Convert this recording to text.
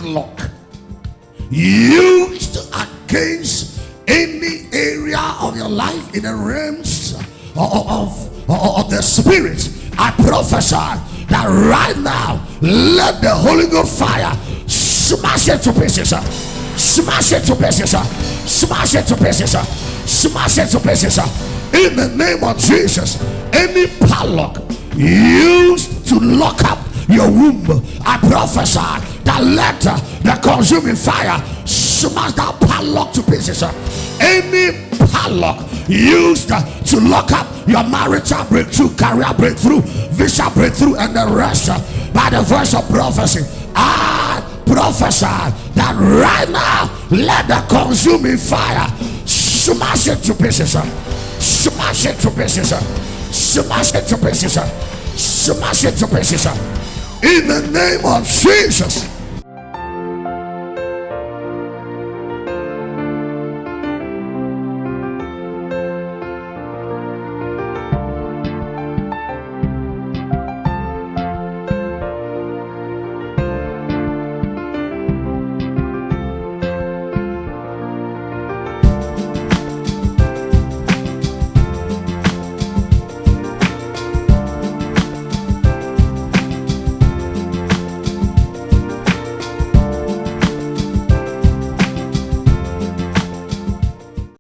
padlock used against any area of your life in the realms of the spirit, I prophesy that right now, let the Holy Ghost fire smash it to pieces, smash it to pieces, smash it to pieces, smash it to pieces. In the name of Jesus, any padlock used to lock up your womb, I prophesy that let the consuming fire smash that padlock to pieces. Any padlock used to lock up your marital breakthrough, career breakthrough, visa breakthrough, and the rest, by the voice of prophecy, I prophesy that right now, let the consuming fire smash it to pieces, smash it to pieces, smash it to pieces, smash it to pieces. In the name of Jesus.